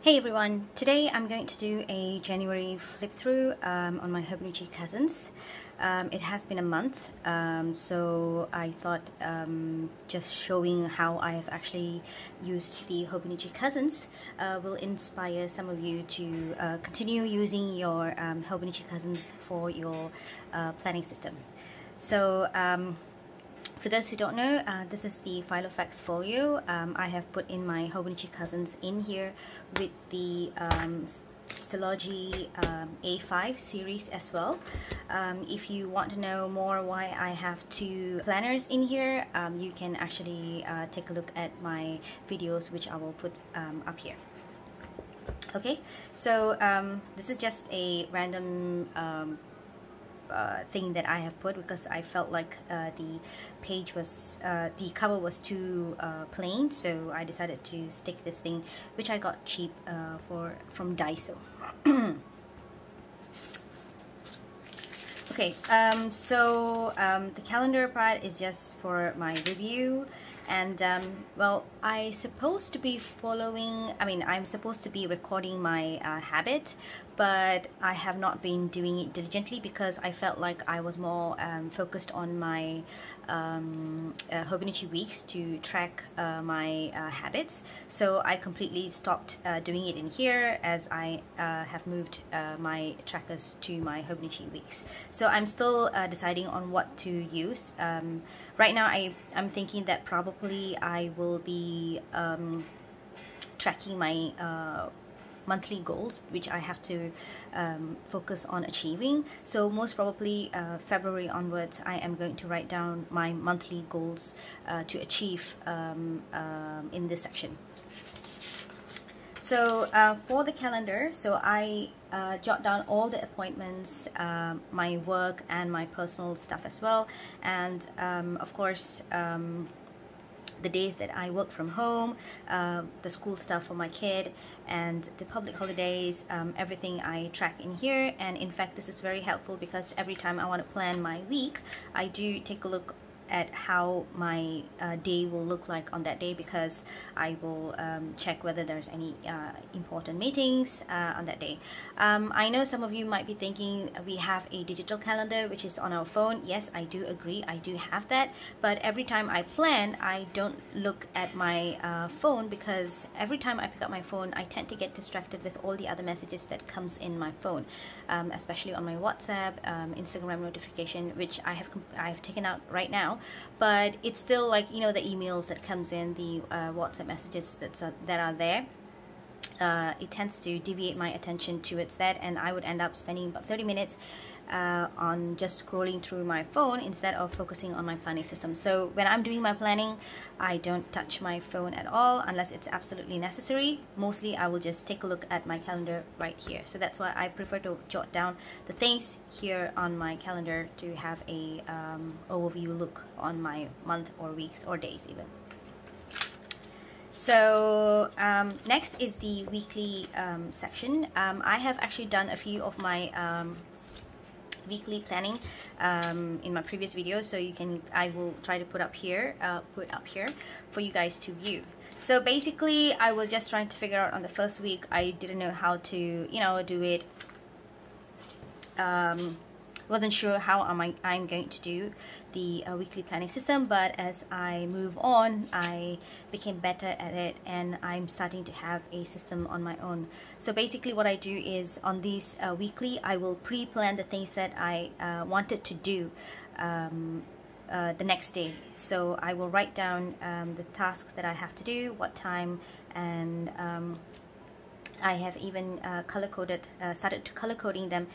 Hey everyone, today I'm going to do a January flip through on my Hobonichi Cousins. It has been a month, so I thought just showing how I have actually used the Hobonichi Cousins will inspire some of you to continue using your Hobonichi Cousins for your planning system. So for those who don't know, this is the File Effects folio. I have put in my Hobonichi Cousins in here with the Stylogy A5 series as well. If you want to know more why I have two planners in here, you can actually take a look at my videos, which I will put up here. Okay, so this is just a random thing that I have put because I felt like the page was the cover was too plain, so I decided to stick this thing, which I got cheap from Daiso. Okay, so the calendar part is just for my review, and well, I'm supposed to be I'm supposed to be recording my habit, but I have not been doing it diligently because I felt like I was more focused on my Hobonichi weeks to track my habits. So I completely stopped doing it in here as I have moved my trackers to my Hobonichi weeks. So I'm still deciding on what to use. Right now I'm thinking that probably I will be tracking my monthly goals, which I have to focus on achieving. So most probably February onwards, I am going to write down my monthly goals to achieve in this section. So for the calendar, so I jot down all the appointments, my work and my personal stuff as well, and of course the days that I work from home, the school stuff for my kid, and the public holidays, everything I track in here. And in fact, this is very helpful because every time I want to plan my week, I do take a look at how my day will look like on that day, because I will check whether there's any important meetings on that day. I know some of you might be thinking we have a digital calendar which is on our phone. Yes, I do agree, I do have that, but every time I plan, I don't look at my phone, because every time I pick up my phone, I tend to get distracted with all the other messages that comes in my phone, especially on my WhatsApp, Instagram notification, which I have taken out right now. But it's still like, you know, the emails that comes in, the WhatsApp messages that are there. It tends to deviate my attention towards that, and I would end up spending about 30 minutes on just scrolling through my phone instead of focusing on my planning system. So when I'm doing my planning, I don't touch my phone at all unless it's absolutely necessary. Mostly I will just take a look at my calendar right here. So that's why I prefer to jot down the things here on my calendar to have a overview look on my month or weeks or days even. So next is the weekly section. I have actually done a few of my weekly planning in my previous video, so I will try to put up here for you guys to view. So basically, I was just trying to figure out on the first week. I didn't know how to, you know, do it. Wasn't sure how I'm going to do the weekly planning system, but as I move on, I became better at it, and I'm starting to have a system on my own. So basically what I do is on these weekly, I will pre-plan the things that I wanted to do the next day. So I will write down the tasks that I have to do, what time, and I have even started to color coding them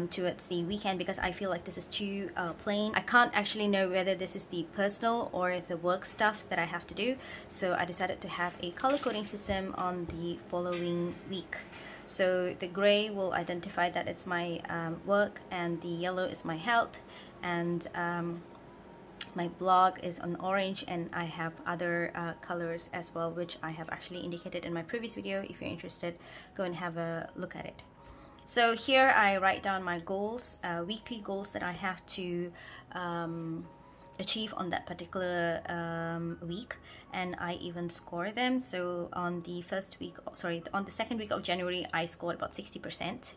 towards the weekend, because I feel like this is too plain. I can't actually know whether this is the personal or the work stuff that I have to do. So I decided to have a color coding system on the following week. So the gray will identify that it's my work, and the yellow is my health, and my blog is on orange, and I have other colors as well, which I have actually indicated in my previous video. If you're interested, go and have a look at it. So here I write down my goals, weekly goals that I have to achieve on that particular week, and I even score them. So on the on the second week of January, I scored about 60%.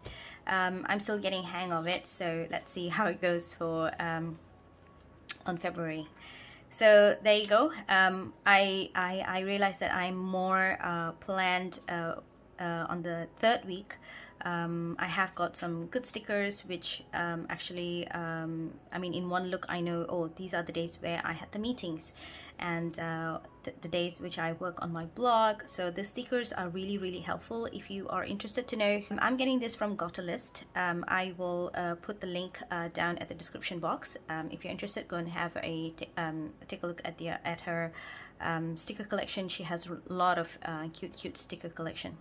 I'm still getting hang of it, so let's see how it goes for on February. So there you go. I realized that I'm more planned on the third week. I have got some good stickers, which actually, I mean, in one look I know, oh, these are the days where I had the meetings, and the days which I work on my blog. So the stickers are really helpful if you are interested to know. I'm getting this from Got a List. I will put the link down at the description box. If you're interested, go and have a take a look at her sticker collection. She has a lot of cute sticker collection.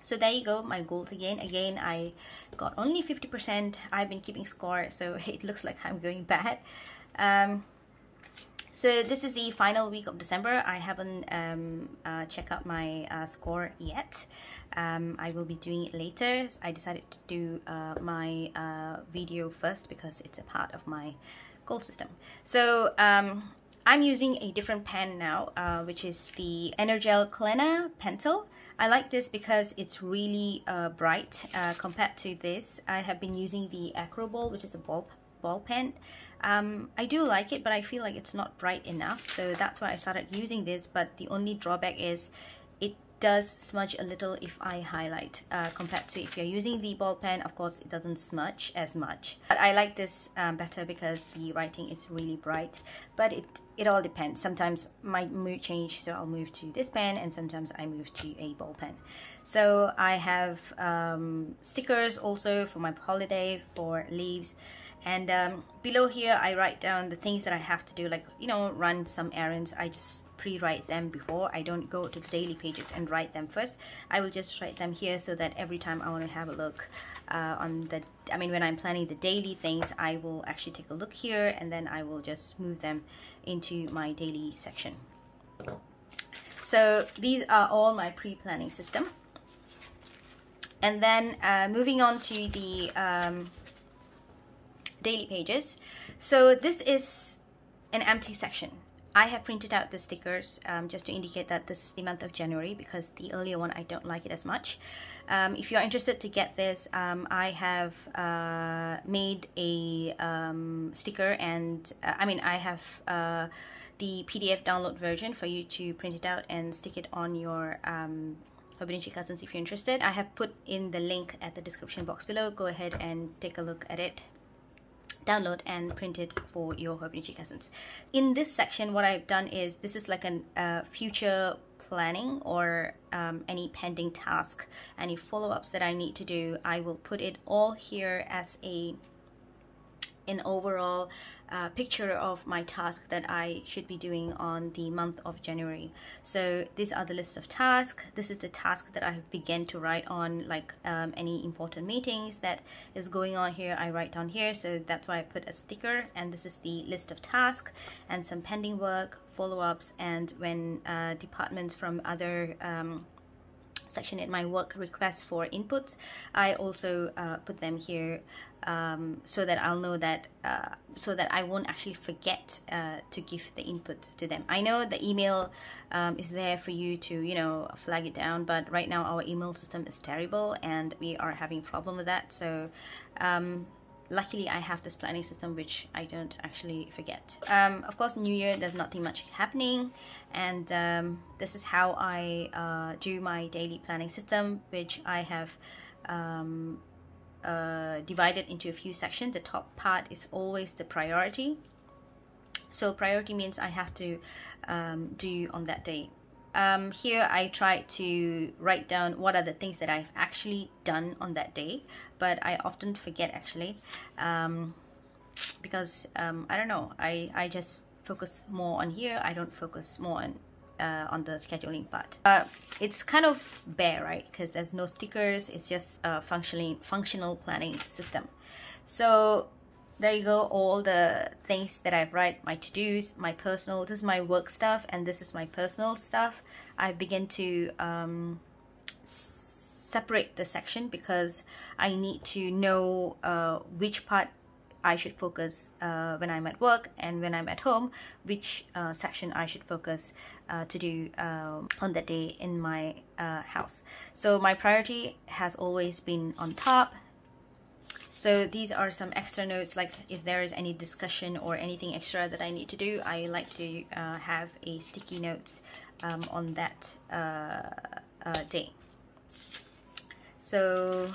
So there you go, my goals again. I got only 50%. I've been keeping score, so it looks like I'm going bad. So this is the final week of December. I haven't checked out my score yet. I will be doing it later. I decided to do my video first because it's a part of my goal system. So I'm using a different pen now, which is the Energel Cleaner Pentel. I like this because it's really bright compared to this. I have been using the Acroball, which is a ball pen. I do like it, but I feel like it's not bright enough, so that's why I started using this. But the only drawback is it does smudge a little if I highlight, compared to if you're using the ball pen. Of course, it doesn't smudge as much, but I like this better because the writing is really bright. But it all depends. Sometimes my mood change, so I'll move to this pen, and sometimes I move to a ball pen. So I have stickers also for my holiday, for leaves. And below here I write down the things that I have to do, like, you know, run some errands. I just pre-write them before. I don't go to the daily pages and write them first. I will just write them here, so that every time I want to have a look on the, I mean, when I'm planning the daily things, I will actually take a look here, and then I will just move them into my daily section. So these are all my pre-planning system. And then moving on to the daily pages. So this is an empty section. I have printed out the stickers just to indicate that this is the month of January, because the earlier one I don't like it as much. If you're interested to get this, I have made a sticker, and I have the PDF download version for you to print it out and stick it on your Hobonichi Cousins if you're interested. I have put in the link at the description box below. Go ahead and take a look at it, download and print it for your Hobonichi Cousins. In this section, what I've done is, this is like a future planning, or any pending task, any follow-ups that I need to do. I will put it all here as an overall picture of my task that I should be doing on the month of January. So these are the list of tasks. This is the task that I have begun to write on, like any important meetings that is going on here, I write down here. So that's why I put a sticker, and this is the list of tasks and some pending work, follow-ups, and when departments from other section in my work request for inputs, I also put them here, so that I'll know that, so that I won't actually forget to give the input to them. I know the email is there for you to, you know, flag it down, but right now our email system is terrible and we are having a problem with that. So luckily I have this planning system which I don't actually forget. Of course, New Year, there's nothing much happening, and this is how I do my daily planning system, which I have divided into a few sections. The top part is always the priority. So priority means I have to do on that day. Here I try to write down what are the things that I've actually done on that day, but I often forget actually, because I don't know, I just focus more on here. I don't focus more on the scheduling part. It's kind of bare, right? Because there's no stickers. It's just a functional planning system. So there you go, all the things that I've write, my to-dos, my personal, this is my work stuff, and this is my personal stuff. I begin to separate the section because I need to know which part I should focus when I'm at work, and when I'm at home, which section I should focus to do on that day in my house. So my priority has always been on top. So these are some extra notes, like if there is any discussion or anything extra that I need to do, I like to have a sticky notes on that day. So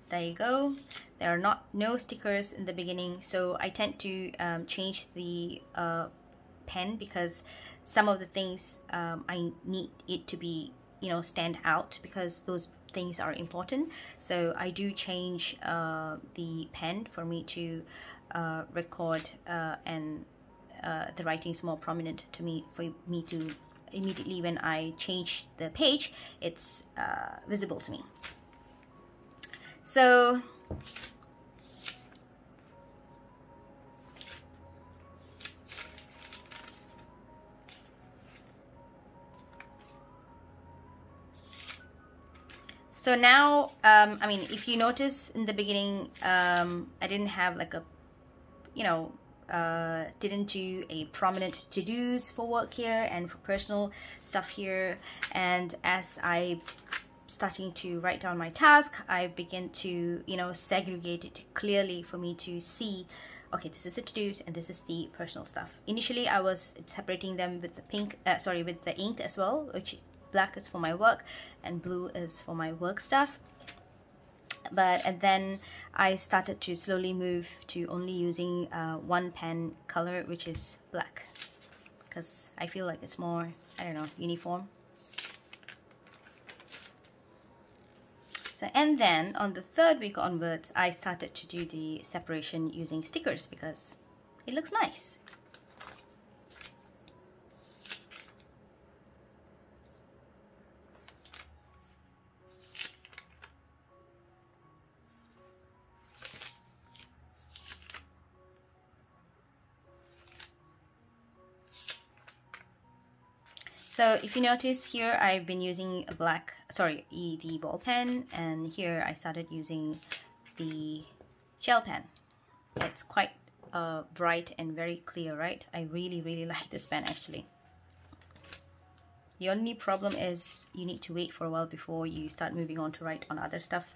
there you go. There are no stickers in the beginning, so I tend to change the pen because some of the things I need it to be, you know, stand out, because those things are important. So I do change the pen for me to record and the writing is more prominent to me, for me to immediately when I change the page, it's visible to me. So now, I mean, if you notice in the beginning, I didn't have like a, you know, didn't do a prominent to-dos for work here and for personal stuff here. And as I starting to write down my task, I begin to, you know, segregate it clearly for me to see, okay, this is the to-dos and this is the personal stuff. Initially, I was separating them with the pink, with the ink as well, which black is for my work and blue is for my work stuff. And then I started to slowly move to only using one pen color, which is black, because I feel like it's more, I don't know, uniform. So, and then on the third week onwards, I started to do the separation using stickers because it looks nice. So if you notice here, I've been using a black, the ball pen, and here I started using the gel pen. It's quite bright and very clear, right? I really like this pen actually. The only problem is you need to wait for a while before you start moving on to write on other stuff.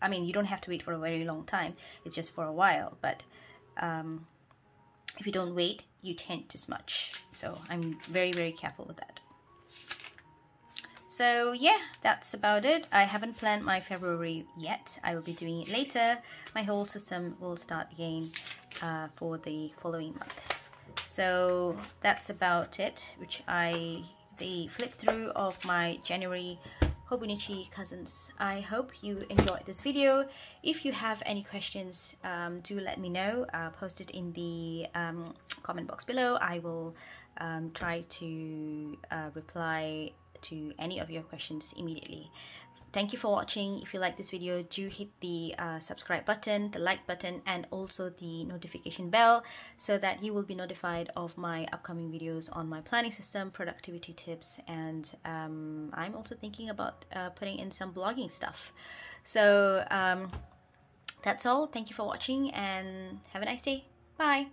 I mean, you don't have to wait for a very long time, it's just for a while, but if you don't wait, you tend to smudge. So I'm very careful with that. So yeah, that's about it. I haven't planned my February yet. I will be doing it later. My whole system will start again for the following month. So that's about it, the flip through of my January Hobonichi Cousins. I hope you enjoyed this video. If you have any questions, do let me know. Post it in the comment box below. I will try to reply to any of your questions immediately. Thank you for watching. If you like this video, do hit the subscribe button, the like button, and also the notification bell so that you will be notified of my upcoming videos on my planning system, productivity tips, and I'm also thinking about putting in some blogging stuff. So that's all. Thank you for watching and have a nice day. Bye.